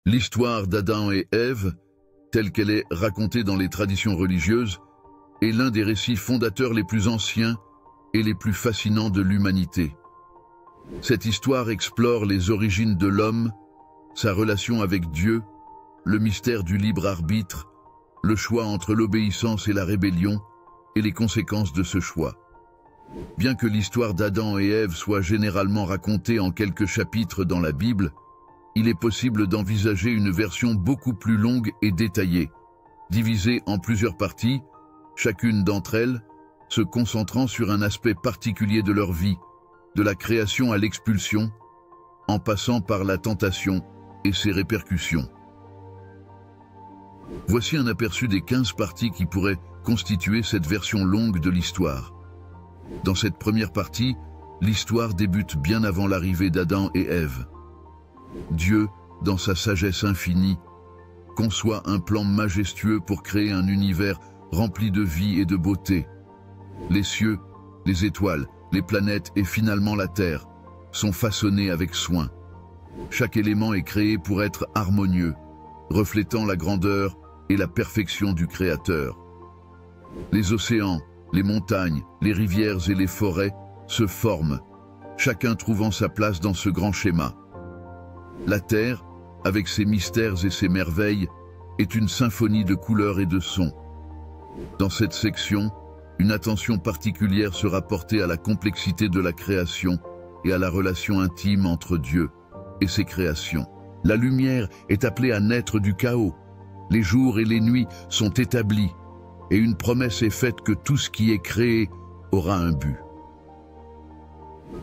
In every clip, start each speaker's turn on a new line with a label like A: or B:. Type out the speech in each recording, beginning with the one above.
A: L'histoire d'Adam et Ève, telle qu'elle est racontée dans les traditions religieuses, est l'un des récits fondateurs les plus anciens et les plus fascinants de l'humanité. Cette histoire explore les origines de l'homme, sa relation avec Dieu, le mystère du libre arbitre, le choix entre l'obéissance et la rébellion, et les conséquences de ce choix. Bien que l'histoire d'Adam et Ève soit généralement racontée en quelques chapitres dans la Bible, il est possible d'envisager une version beaucoup plus longue et détaillée, divisée en plusieurs parties, chacune d'entre elles se concentrant sur un aspect particulier de leur vie, de la création à l'expulsion, en passant par la tentation et ses répercussions. Voici un aperçu des 15 parties qui pourraient constituer cette version longue de l'histoire. Dans cette première partie, l'histoire débute bien avant l'arrivée d'Adam et Ève. Dieu, dans sa sagesse infinie, conçoit un plan majestueux pour créer un univers rempli de vie et de beauté. Les cieux, les étoiles, les planètes et finalement la Terre sont façonnés avec soin. Chaque élément est créé pour être harmonieux, reflétant la grandeur et la perfection du Créateur. Les océans, les montagnes, les rivières et les forêts se forment, chacun trouvant sa place dans ce grand schéma. La Terre, avec ses mystères et ses merveilles, est une symphonie de couleurs et de sons. Dans cette section, une attention particulière sera portée à la complexité de la création et à la relation intime entre Dieu et ses créations. La lumière est appelée à naître du chaos. Les jours et les nuits sont établis, et une promesse est faite que tout ce qui est créé aura un but.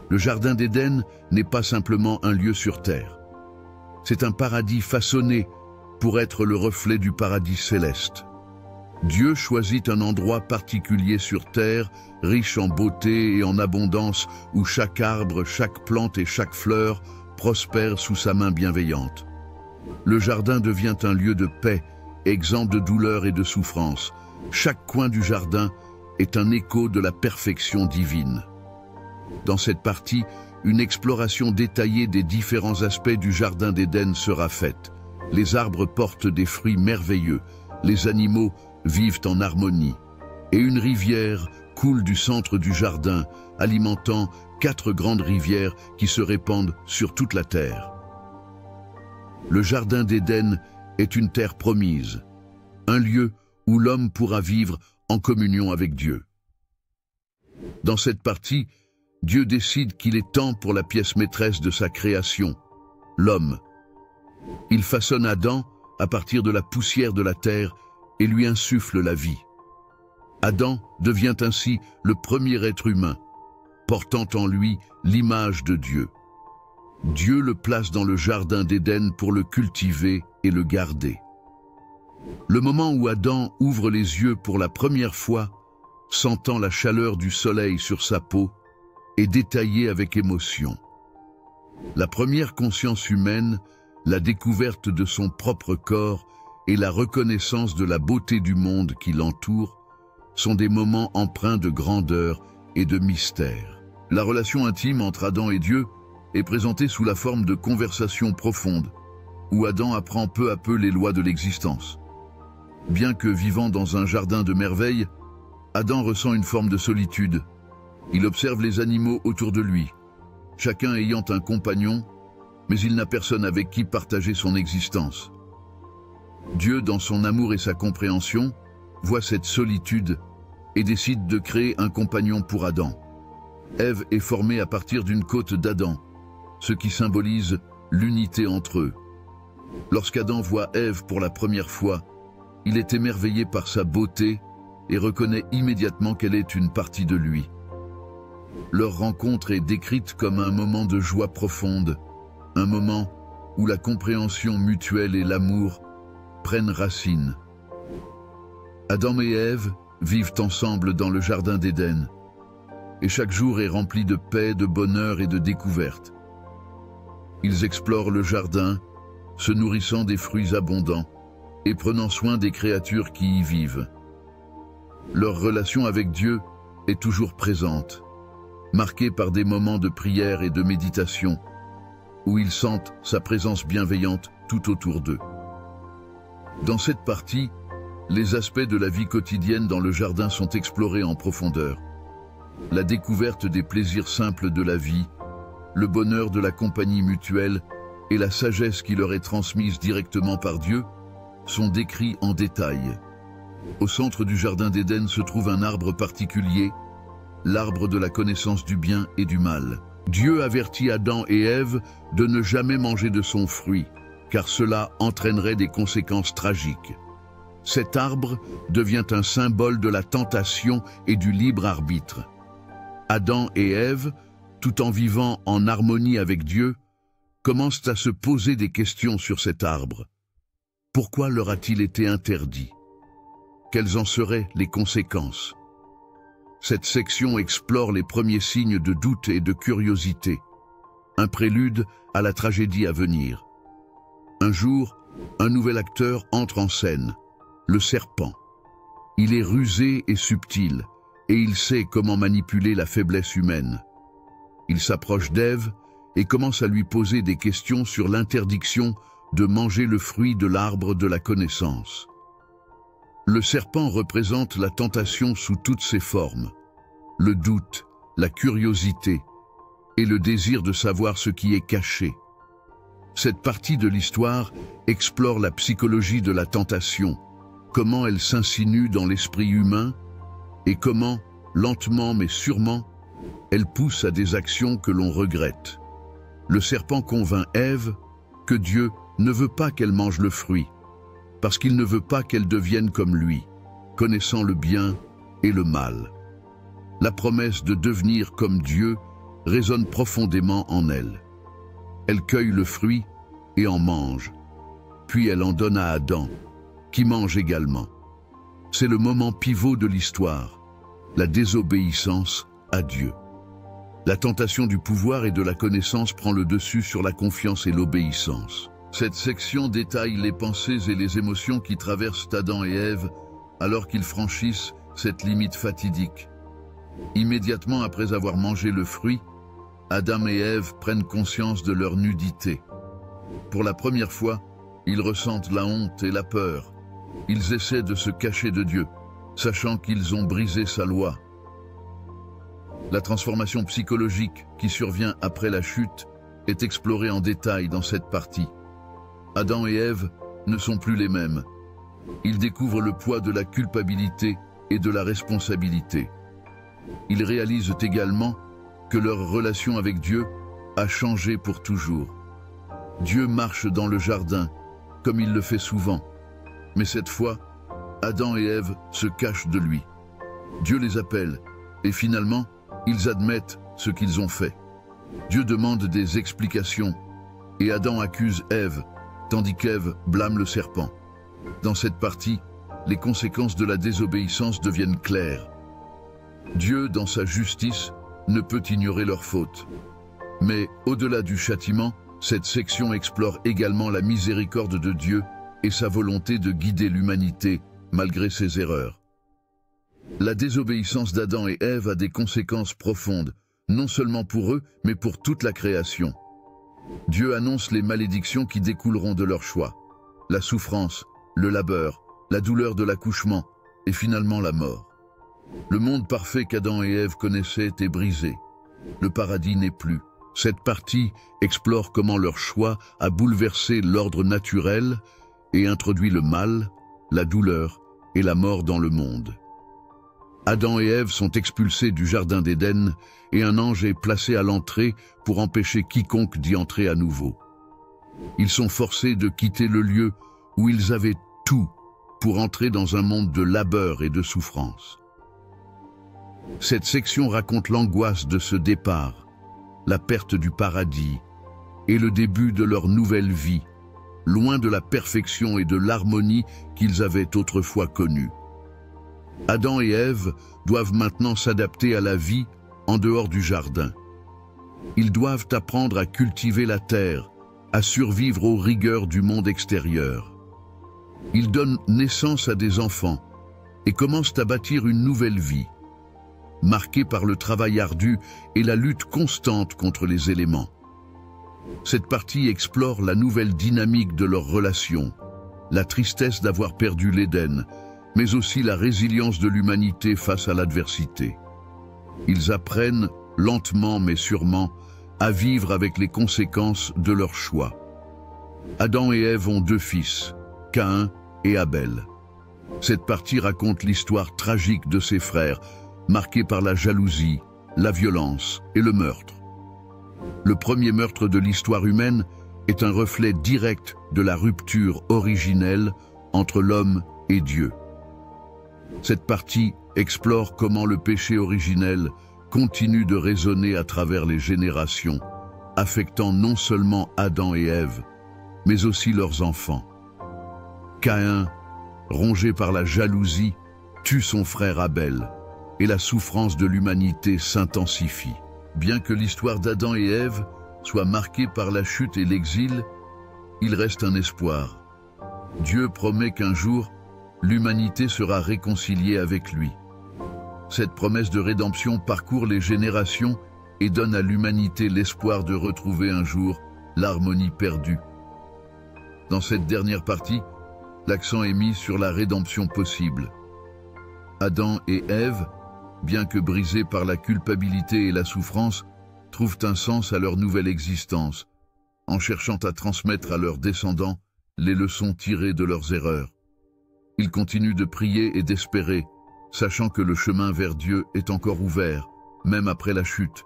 A: Le Jardin d'Éden n'est pas simplement un lieu sur terre. C'est un paradis façonné pour être le reflet du paradis céleste. Dieu choisit un endroit particulier sur terre, riche en beauté et en abondance, où chaque arbre, chaque plante et chaque fleur prospèrent sous sa main bienveillante. Le jardin devient un lieu de paix, exempt de douleur et de souffrance. Chaque coin du jardin est un écho de la perfection divine. Dans cette partie, une exploration détaillée des différents aspects du Jardin d'Éden sera faite. Les arbres portent des fruits merveilleux, les animaux vivent en harmonie, et une rivière coule du centre du jardin, alimentant 4 grandes rivières qui se répandent sur toute la terre. Le Jardin d'Éden est une terre promise, un lieu où l'homme pourra vivre en communion avec Dieu. Dans cette partie, Dieu décide qu'il est temps pour la pièce maîtresse de sa création, l'homme. Il façonne Adam à partir de la poussière de la terre et lui insuffle la vie. Adam devient ainsi le premier être humain, portant en lui l'image de Dieu. Dieu le place dans le Jardin d'Éden pour le cultiver et le garder. Le moment où Adam ouvre les yeux pour la première fois, sentant la chaleur du soleil sur sa peau, est détaillé avec émotion. La première conscience humaine, la découverte de son propre corps et la reconnaissance de la beauté du monde qui l'entoure sont des moments empreints de grandeur et de mystère. La relation intime entre Adam et Dieu est présentée sous la forme de conversations profondes, où Adam apprend peu à peu les lois de l'existence. Bien que vivant dans un jardin de merveilles, Adam ressent une forme de solitude. Il observe les animaux autour de lui, chacun ayant un compagnon, mais il n'a personne avec qui partager son existence. Dieu, dans son amour et sa compréhension, voit cette solitude et décide de créer un compagnon pour Adam. Ève est formée à partir d'une côte d'Adam, ce qui symbolise l'unité entre eux. Lorsqu'Adam voit Ève pour la première fois, il est émerveillé par sa beauté et reconnaît immédiatement qu'elle est une partie de lui. Leur rencontre est décrite comme un moment de joie profonde, un moment où la compréhension mutuelle et l'amour prennent racine. Adam et Ève vivent ensemble dans le Jardin d'Éden, et chaque jour est rempli de paix, de bonheur et de découverte. Ils explorent le jardin, se nourrissant des fruits abondants et prenant soin des créatures qui y vivent. Leur relation avec Dieu est toujours présente, marquée par des moments de prière et de méditation, où ils sentent sa présence bienveillante tout autour d'eux. Dans cette partie, les aspects de la vie quotidienne dans le jardin sont explorés en profondeur. La découverte des plaisirs simples de la vie, le bonheur de la compagnie mutuelle et la sagesse qui leur est transmise directement par Dieu sont décrits en détail. Au centre du jardin d'Éden se trouve un arbre particulier, l'arbre de la connaissance du bien et du mal. Dieu avertit Adam et Ève de ne jamais manger de son fruit, car cela entraînerait des conséquences tragiques. Cet arbre devient un symbole de la tentation et du libre arbitre. Adam et Ève, tout en vivant en harmonie avec Dieu, commencent à se poser des questions sur cet arbre. Pourquoi leur a-t-il été interdit? Quelles en seraient les conséquences? Cette section explore les premiers signes de doute et de curiosité, un prélude à la tragédie à venir. Un jour, un nouvel acteur entre en scène, le serpent. Il est rusé et subtil, et il sait comment manipuler la faiblesse humaine. Il s'approche d'Ève et commence à lui poser des questions sur l'interdiction de manger le fruit de l'arbre de la connaissance. Le serpent représente la tentation sous toutes ses formes, le doute, la curiosité et le désir de savoir ce qui est caché. Cette partie de l'histoire explore la psychologie de la tentation, comment elle s'insinue dans l'esprit humain et comment, lentement mais sûrement, elle pousse à des actions que l'on regrette. Le serpent convainc Ève que Dieu ne veut pas qu'elle mange le fruit, parce qu'il ne veut pas qu'elle devienne comme lui, connaissant le bien et le mal. La promesse de devenir comme Dieu résonne profondément en elle. Elle cueille le fruit et en mange, puis elle en donne à Adam, qui mange également. C'est le moment pivot de l'histoire, la désobéissance à Dieu. La tentation du pouvoir et de la connaissance prend le dessus sur la confiance et l'obéissance. Cette section détaille les pensées et les émotions qui traversent Adam et Ève alors qu'ils franchissent cette limite fatidique. Immédiatement après avoir mangé le fruit, Adam et Ève prennent conscience de leur nudité. Pour la première fois, ils ressentent la honte et la peur. Ils essaient de se cacher de Dieu, sachant qu'ils ont brisé sa loi. La transformation psychologique qui survient après la chute est explorée en détail dans cette partie. Adam et Ève ne sont plus les mêmes. Ils découvrent le poids de la culpabilité et de la responsabilité. Ils réalisent également que leur relation avec Dieu a changé pour toujours. Dieu marche dans le jardin, comme il le fait souvent. Mais cette fois, Adam et Ève se cachent de lui. Dieu les appelle, et finalement, ils admettent ce qu'ils ont fait. Dieu demande des explications, et Adam accuse Ève, tandis qu'Ève blâme le serpent. Dans cette partie, les conséquences de la désobéissance deviennent claires. Dieu, dans sa justice, ne peut ignorer leurs fautes. Mais au-delà du châtiment, cette section explore également la miséricorde de Dieu et sa volonté de guider l'humanité malgré ses erreurs. La désobéissance d'Adam et Ève a des conséquences profondes, non seulement pour eux, mais pour toute la création. Dieu annonce les malédictions qui découleront de leur choix. La souffrance, le labeur, la douleur de l'accouchement et finalement la mort. Le monde parfait qu'Adam et Ève connaissaient est brisé. Le paradis n'est plus. Cette partie explore comment leur choix a bouleversé l'ordre naturel et introduit le mal, la douleur et la mort dans le monde. Adam et Ève sont expulsés du jardin d'Éden et un ange est placé à l'entrée pour empêcher quiconque d'y entrer à nouveau. Ils sont forcés de quitter le lieu où ils avaient tout pour entrer dans un monde de labeur et de souffrance. Cette section raconte l'angoisse de ce départ, la perte du paradis et le début de leur nouvelle vie, loin de la perfection et de l'harmonie qu'ils avaient autrefois connue. Adam et Ève doivent maintenant s'adapter à la vie en dehors du jardin. Ils doivent apprendre à cultiver la terre, à survivre aux rigueurs du monde extérieur. Ils donnent naissance à des enfants et commencent à bâtir une nouvelle vie, marquée par le travail ardu et la lutte constante contre les éléments. Cette partie explore la nouvelle dynamique de leur relation, la tristesse d'avoir perdu l'Éden, mais aussi la résilience de l'humanité face à l'adversité. Ils apprennent, lentement mais sûrement, à vivre avec les conséquences de leurs choix. Adam et Ève ont 2 fils, Caïn et Abel. Cette partie raconte l'histoire tragique de ces frères, marquée par la jalousie, la violence et le meurtre. Le premier meurtre de l'histoire humaine est un reflet direct de la rupture originelle entre l'homme et Dieu. Cette partie explore comment le péché originel continue de résonner à travers les générations, affectant non seulement Adam et Ève, mais aussi leurs enfants. Caïn, rongé par la jalousie, tue son frère Abel, et la souffrance de l'humanité s'intensifie. Bien que l'histoire d'Adam et Ève soit marquée par la chute et l'exil, il reste un espoir. Dieu promet qu'un jour, l'humanité sera réconciliée avec lui. Cette promesse de rédemption parcourt les générations et donne à l'humanité l'espoir de retrouver un jour l'harmonie perdue. Dans cette dernière partie, l'accent est mis sur la rédemption possible. Adam et Ève, bien que brisés par la culpabilité et la souffrance, trouvent un sens à leur nouvelle existence, en cherchant à transmettre à leurs descendants les leçons tirées de leurs erreurs. Ils continuent de prier et d'espérer, sachant que le chemin vers Dieu est encore ouvert, même après la chute.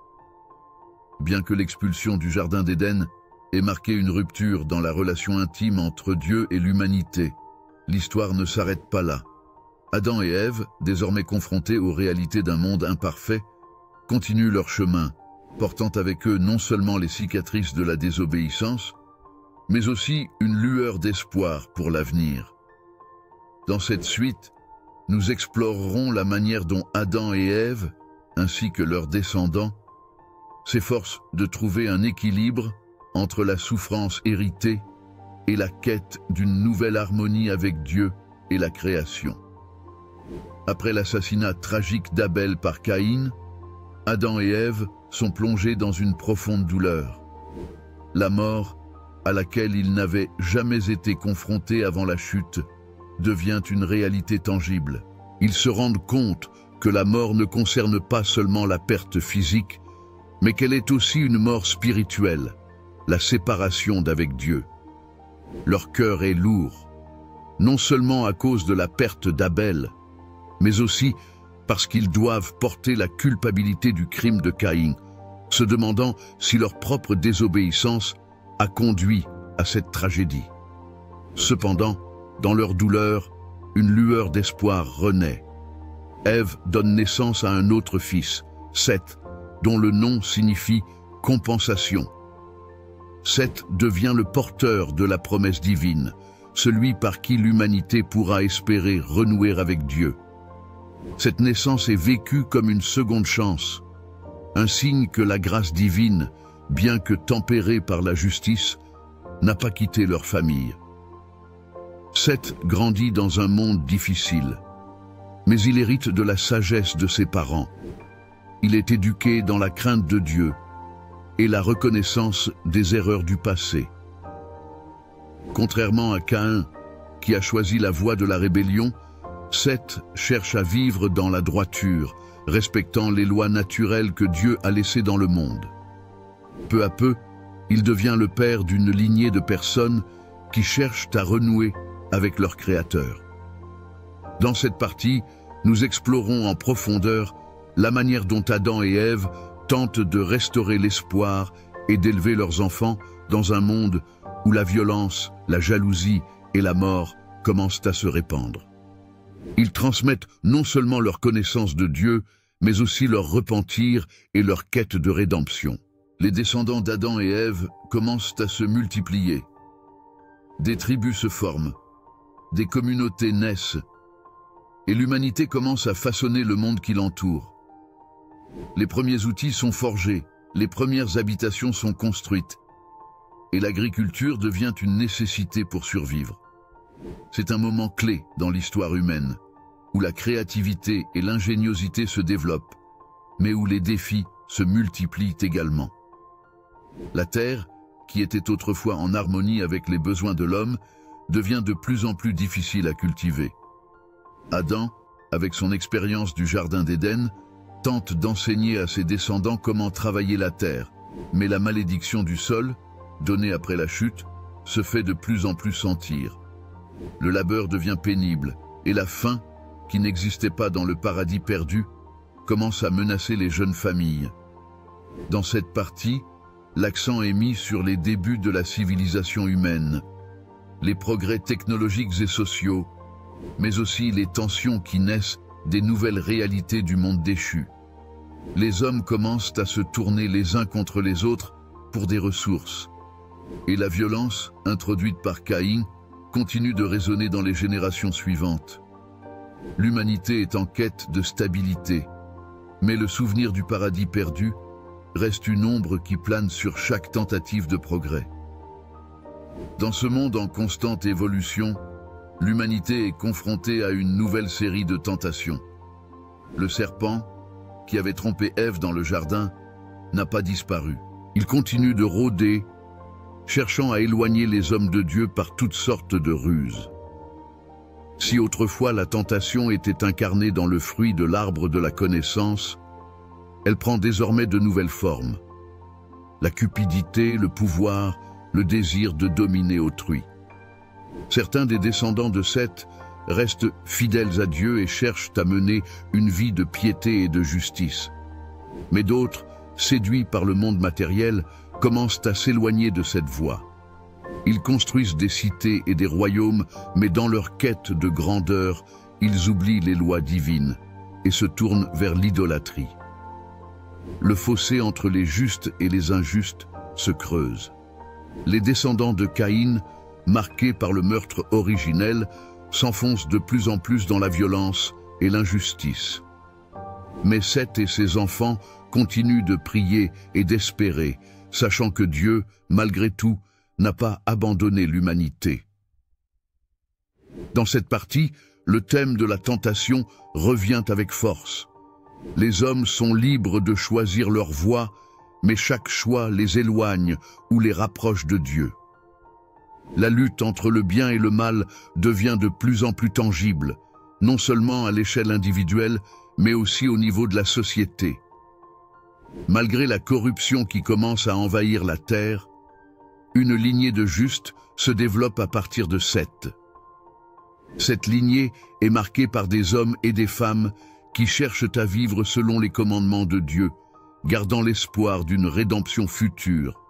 A: Bien que l'expulsion du Jardin d'Éden ait marqué une rupture dans la relation intime entre Dieu et l'humanité, l'histoire ne s'arrête pas là. Adam et Ève, désormais confrontés aux réalités d'un monde imparfait, continuent leur chemin, portant avec eux non seulement les cicatrices de la désobéissance, mais aussi une lueur d'espoir pour l'avenir. Dans cette suite, nous explorerons la manière dont Adam et Ève, ainsi que leurs descendants, s'efforcent de trouver un équilibre entre la souffrance héritée et la quête d'une nouvelle harmonie avec Dieu et la création. Après l'assassinat tragique d'Abel par Caïn, Adam et Ève sont plongés dans une profonde douleur. La mort, à laquelle ils n'avaient jamais été confrontés avant la chute, devient une réalité tangible. Ils se rendent compte que la mort ne concerne pas seulement la perte physique, mais qu'elle est aussi une mort spirituelle, la séparation d'avec Dieu. Leur cœur est lourd, non seulement à cause de la perte d'Abel, mais aussi parce qu'ils doivent porter la culpabilité du crime de Caïn, se demandant si leur propre désobéissance a conduit à cette tragédie. Cependant, dans leur douleur, une lueur d'espoir renaît. Ève donne naissance à un autre fils, Seth, dont le nom signifie « compensation ». Seth devient le porteur de la promesse divine, celui par qui l'humanité pourra espérer renouer avec Dieu. Cette naissance est vécue comme une seconde chance, un signe que la grâce divine, bien que tempérée par la justice, n'a pas quitté leur famille. Seth grandit dans un monde difficile, mais il hérite de la sagesse de ses parents. Il est éduqué dans la crainte de Dieu et la reconnaissance des erreurs du passé. Contrairement à Caïn, qui a choisi la voie de la rébellion, Seth cherche à vivre dans la droiture, respectant les lois naturelles que Dieu a laissées dans le monde. Peu à peu, il devient le père d'une lignée de personnes qui cherchent à renouer avec leur Créateur. Dans cette partie, nous explorons en profondeur la manière dont Adam et Ève tentent de restaurer l'espoir et d'élever leurs enfants dans un monde où la violence, la jalousie et la mort commencent à se répandre. Ils transmettent non seulement leur connaissance de Dieu, mais aussi leur repentir et leur quête de rédemption. Les descendants d'Adam et Ève commencent à se multiplier. Des tribus se forment, des communautés naissent, et l'humanité commence à façonner le monde qui l'entoure. Les premiers outils sont forgés, les premières habitations sont construites, et l'agriculture devient une nécessité pour survivre. C'est un moment clé dans l'histoire humaine, où la créativité et l'ingéniosité se développent, mais où les défis se multiplient également. La terre, qui était autrefois en harmonie avec les besoins de l'homme, devient de plus en plus difficile à cultiver. Adam, avec son expérience du Jardin d'Éden, tente d'enseigner à ses descendants comment travailler la terre, mais la malédiction du sol, donnée après la chute, se fait de plus en plus sentir. Le labeur devient pénible, et la faim, qui n'existait pas dans le paradis perdu, commence à menacer les jeunes familles. Dans cette partie, l'accent est mis sur les débuts de la civilisation humaine, les progrès technologiques et sociaux, mais aussi les tensions qui naissent des nouvelles réalités du monde déchu. Les hommes commencent à se tourner les uns contre les autres pour des ressources. Et la violence, introduite par Caïn, continue de résonner dans les générations suivantes. L'humanité est en quête de stabilité, mais le souvenir du paradis perdu reste une ombre qui plane sur chaque tentative de progrès. Dans ce monde en constante évolution, l'humanité est confrontée à une nouvelle série de tentations. Le serpent, qui avait trompé Ève dans le jardin, n'a pas disparu. Il continue de rôder, cherchant à éloigner les hommes de Dieu par toutes sortes de ruses. Si autrefois la tentation était incarnée dans le fruit de l'arbre de la connaissance, elle prend désormais de nouvelles formes. La cupidité, le pouvoir, le désir de dominer autrui. Certains des descendants de Seth restent fidèles à Dieu et cherchent à mener une vie de piété et de justice. Mais d'autres, séduits par le monde matériel, commencent à s'éloigner de cette voie. Ils construisent des cités et des royaumes, mais dans leur quête de grandeur, ils oublient les lois divines et se tournent vers l'idolâtrie. Le fossé entre les justes et les injustes se creuse. Les descendants de Caïn, marqués par le meurtre originel, s'enfoncent de plus en plus dans la violence et l'injustice. Mais Seth et ses enfants continuent de prier et d'espérer, sachant que Dieu, malgré tout, n'a pas abandonné l'humanité. Dans cette partie, le thème de la tentation revient avec force. Les hommes sont libres de choisir leur voie, mais chaque choix les éloigne ou les rapproche de Dieu. La lutte entre le bien et le mal devient de plus en plus tangible, non seulement à l'échelle individuelle, mais aussi au niveau de la société. Malgré la corruption qui commence à envahir la terre, une lignée de justes se développe à partir de Seth. Cette lignée est marquée par des hommes et des femmes qui cherchent à vivre selon les commandements de Dieu, gardant l'espoir d'une rédemption future.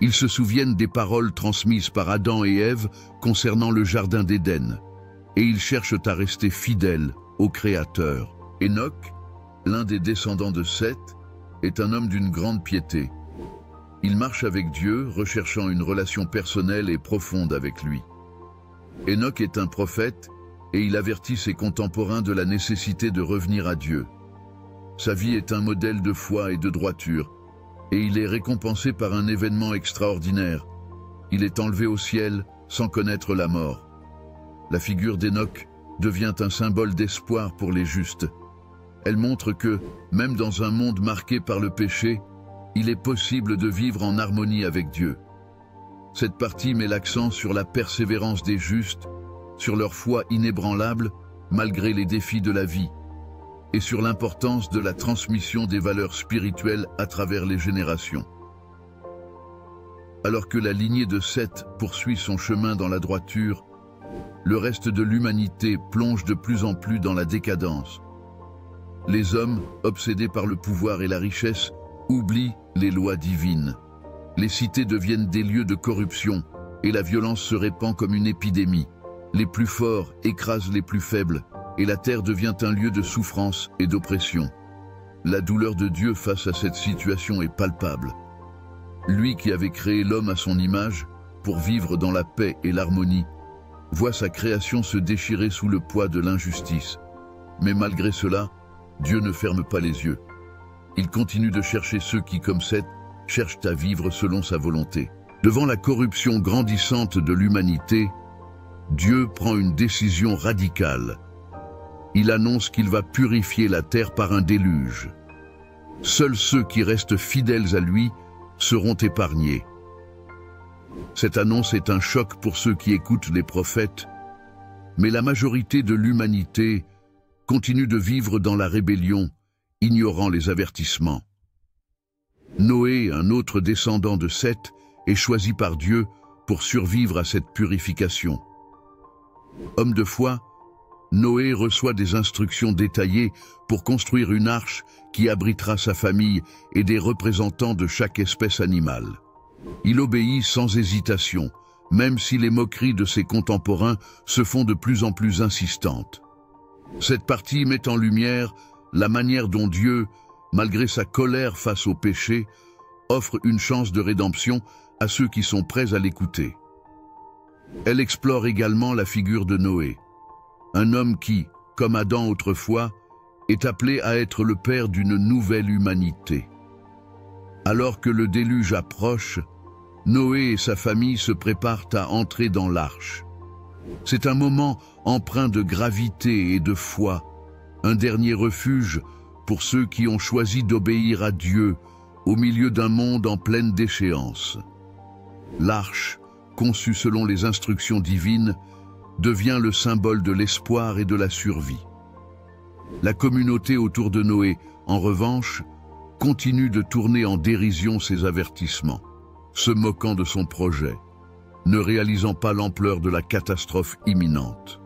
A: Ils se souviennent des paroles transmises par Adam et Ève concernant le Jardin d'Éden, et ils cherchent à rester fidèles au Créateur. Enoch, l'un des descendants de Seth, est un homme d'une grande piété. Il marche avec Dieu, recherchant une relation personnelle et profonde avec lui. Enoch est un prophète, et il avertit ses contemporains de la nécessité de revenir à Dieu. Sa vie est un modèle de foi et de droiture, et il est récompensé par un événement extraordinaire. Il est enlevé au ciel sans connaître la mort. La figure d'Enoch devient un symbole d'espoir pour les justes. Elle montre que, même dans un monde marqué par le péché, il est possible de vivre en harmonie avec Dieu. Cette partie met l'accent sur la persévérance des justes, sur leur foi inébranlable malgré les défis de la vie, et sur l'importance de la transmission des valeurs spirituelles à travers les générations. Alors que la lignée de Seth poursuit son chemin dans la droiture, le reste de l'humanité plonge de plus en plus dans la décadence. Les hommes, obsédés par le pouvoir et la richesse, oublient les lois divines. Les cités deviennent des lieux de corruption et la violence se répand comme une épidémie. Les plus forts écrasent les plus faibles et la terre devient un lieu de souffrance et d'oppression. La douleur de Dieu face à cette situation est palpable. Lui qui avait créé l'homme à son image, pour vivre dans la paix et l'harmonie, voit sa création se déchirer sous le poids de l'injustice. Mais malgré cela, Dieu ne ferme pas les yeux. Il continue de chercher ceux qui, comme Seth, cherchent à vivre selon sa volonté. Devant la corruption grandissante de l'humanité, Dieu prend une décision radicale. Il annonce qu'il va purifier la terre par un déluge. Seuls ceux qui restent fidèles à lui seront épargnés. Cette annonce est un choc pour ceux qui écoutent les prophètes, mais la majorité de l'humanité continue de vivre dans la rébellion, ignorant les avertissements. Noé, un autre descendant de Seth, est choisi par Dieu pour survivre à cette purification. Homme de foi, Noé reçoit des instructions détaillées pour construire une arche qui abritera sa famille et des représentants de chaque espèce animale. Il obéit sans hésitation, même si les moqueries de ses contemporains se font de plus en plus insistantes. Cette partie met en lumière la manière dont Dieu, malgré sa colère face au péché, offre une chance de rédemption à ceux qui sont prêts à l'écouter. Elle explore également la figure de Noé, un homme qui, comme Adam autrefois, est appelé à être le père d'une nouvelle humanité. Alors que le déluge approche, Noé et sa famille se préparent à entrer dans l'arche. C'est un moment empreint de gravité et de foi, un dernier refuge pour ceux qui ont choisi d'obéir à Dieu au milieu d'un monde en pleine déchéance. L'arche, conçue selon les instructions divines, devient le symbole de l'espoir et de la survie. La communauté autour de Noé, en revanche, continue de tourner en dérision ses avertissements, se moquant de son projet, ne réalisant pas l'ampleur de la catastrophe imminente.